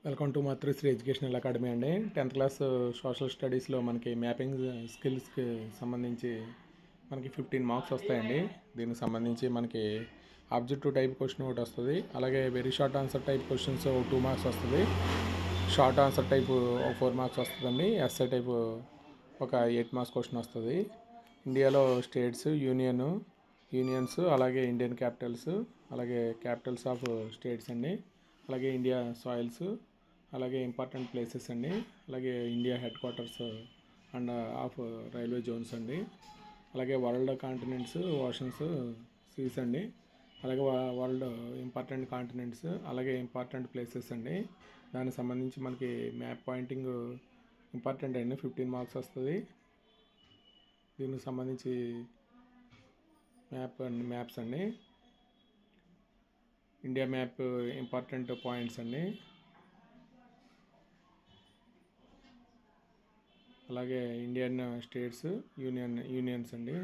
Welcome to Matrusri educational academy అండి. 10th class social స్టడీస్లో మనకి మ్యాపింగ్ స్కిల్స్కి సంబంధించి మనకి 15 మార్క్స్ వస్తాయండి. దీనికి సంబంధించి మనకి ఆబ్జెక్టివ్ టైప్ క్వశ్చన్ ఒకటి వస్తుంది, అలాగే very short answer type questions 2 marks వస్తుంది, షార్ట్ ఆన్సర్ టైప్ 4 మార్క్స్ వస్తుందండి, ఎస్ఐ టైప్ ఒక 8 మార్క్స్ క్వశ్చన్ వస్తుంది. ఇండియాలో స్టేట్స్, యూనియన్స్, అలాగే ఇండియన్ క్యాపిటల్స్, అలాగే క్యాపిటల్స్ ఆఫ్ స్టేట్స్ అండి, అలాగే ఇండియా సాయిల్స్, అలాగే ఇంపార్టెంట్ ప్లేసెస్ అండి, అలాగే India head quarters and of railway zones అండి, అలాగే వరల్డ్ కాంటినెంట్స్, ఓషన్స్, సీస్ అండి, అలాగే వరల్డ్ ఇంపార్టెంట్ కాంటినెంట్స్, అలాగే ఇంపార్టెంట్ ప్లేసెస్ అండి. దానికి సంబంధించి మనకి మ్యాప్ పాయింటింగ్ ఇంపార్టెంట్ అండి, 15 మార్క్స్ వస్తుంది. దీనికి సంబంధించి మ్యాప్స్ అండి, ఇండియా మ్యాప్ ఇంపార్టెంట్ పాయింట్స్ అండి, అలాగే ఇండియన్ స్టేట్స్, యూనియన్స్ అండి,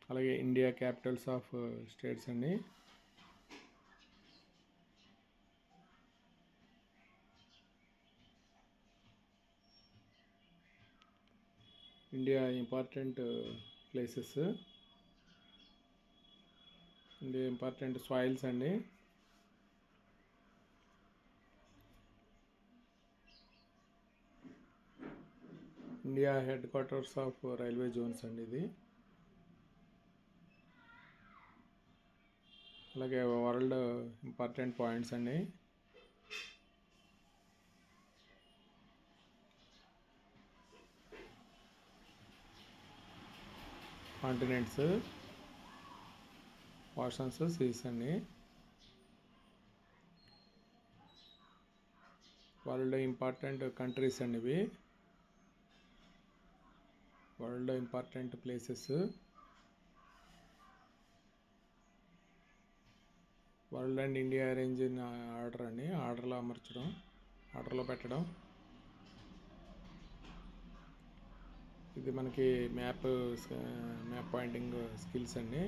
అలాగే ఇండియా క్యాపిటల్స్ ఆఫ్ స్టేట్స్ అండి, India important places, India important soils అండి, India headquarters of railway zones అండి ఇది, అలాగే వరల్డ్ ఇంపార్టెంట్ పాయింట్స్ అండి, కాంటినెంట్స్, ఓషన్స్, సీస్ అండి, వరల్డ్ ఇంపార్టెంట్ కంట్రీస్ అండి ఇవి, world important places, world and India arrange in order అండి, ఆర్డర్లో అమర్చడం, ఆర్డర్లో పెట్టడం. ఇది మనకి మ్యాప్ పాయింటింగ్ స్కిల్స్ అండి.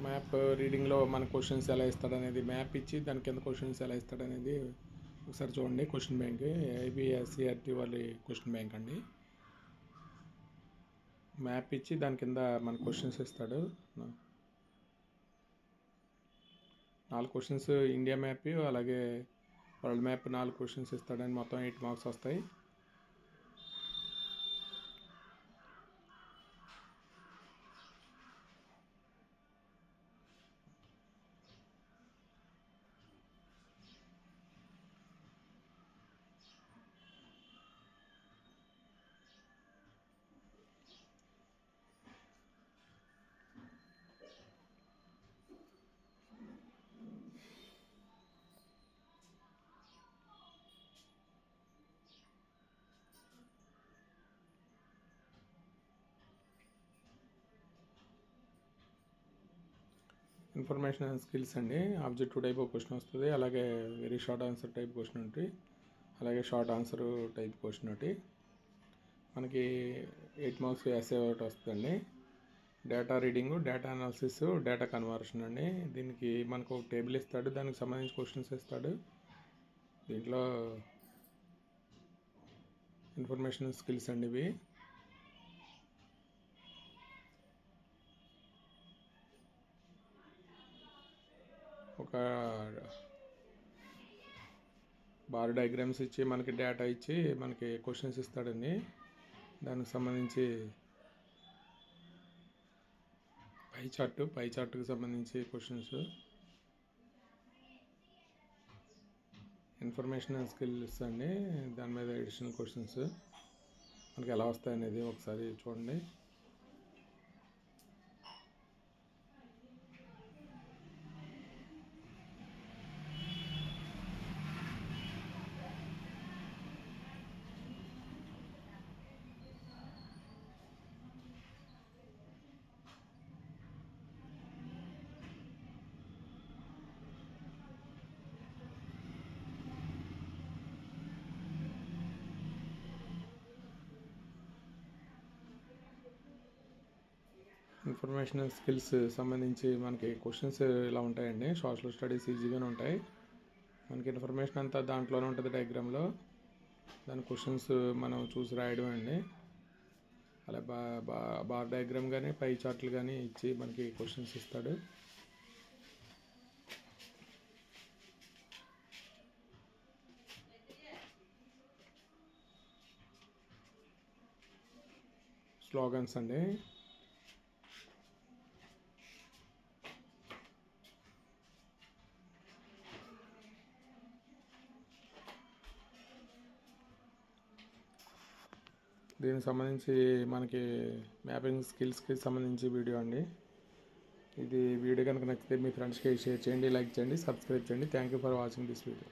మ్యాప్ రీడింగ్లో మన క్వశ్చన్స్ ఎలా ఇస్తాడనేది, మ్యాప్ ఇచ్చి దాని కింద క్వశ్చన్స్ ఎలా ఇస్తాడనేది ఒకసారి చూడండి. క్వశ్చన్ బ్యాంక్ ఏబిఎస్సిఆర్టీ వాళ్ళ క్వశ్చన్ బ్యాంక్ అండి. మ్యాప్ ఇచ్చి దాని కింద మన క్వశ్చన్స్ ఇస్తాడు. 4 క్వశ్చన్స్ ఇండియా మ్యాప్, అలాగే వరల్డ్ మ్యాప్ 4 క్వశ్చన్స్ ఇస్తాడని మొత్తం 8 మార్క్స్ వస్తాయి. ఇన్ఫర్మేషన్ అండ్ స్కిల్స్ అండి, ఆబ్జెక్టివ్ టైప్ క్వశ్చన్ వస్తుంది, అలాగే very short answer type question ఉంటుంది, అలాగే షార్ట్ ఆన్సర్ టైప్ క్వశ్చన్ ఒకటి. మనకి 8 మార్క్స్ ఎస్ఏ ఒకటి వస్తుందండి. Data reading, data analysis, data conversion అండి. దీనికి మనకు ఒక టేబుల్ ఇస్తాడు, దానికి సంబంధించి క్వశ్చన్స్ ఇస్తాడు. దీంట్లో ఇన్ఫర్మేషన్ స్కిల్స్ అండి ఇవి. ఒక బార్ డయాగ్రామ్స్ ఇచ్చి మనకి డేటా ఇచ్చి మనకి క్వశ్చన్స్ ఇస్తాడండి. దానికి సంబంధించి పై చార్ట్కి సంబంధించి క్వశ్చన్స్, ఇన్ఫర్మేషన్ స్కిల్స్ అండి, దాని మీద ఎడిషనల్ క్వశ్చన్స్ మనకి ఎలా వస్తాయనేది ఒకసారి చూడండి. ఇన్ఫర్మేషన్ స్కిల్స్ సంబంధించి మనకి క్వశ్చన్స్ ఇలా ఉంటాయండి. సోషల్ స్టడీస్ ఈజీగానే ఉంటాయి. మనకి ఇన్ఫర్మేషన్ అంతా దాంట్లోనే ఉంటుంది డయాగ్రామ్లో. దాని క్వశ్చన్స్ మనం చూసి రాయడం అండి. అలా బార్ డయాగ్రామ్ కానీ పై చార్ట్లు కానీ ఇచ్చి మనకి క్వశ్చన్స్ ఇస్తాడు. స్లోగన్స్ అండి. దీనికి సంబంధించి మనకి మ్యాపింగ్ స్కిల్స్కి సంబంధించి వీడియో అండి. ఇది వీడియో కనుక నచ్చితే మీ ఫ్రెండ్స్కి షేర్ చేయండి, లైక్ చేయండి, సబ్స్క్రైబ్ చేయండి. Thank you for watching this video.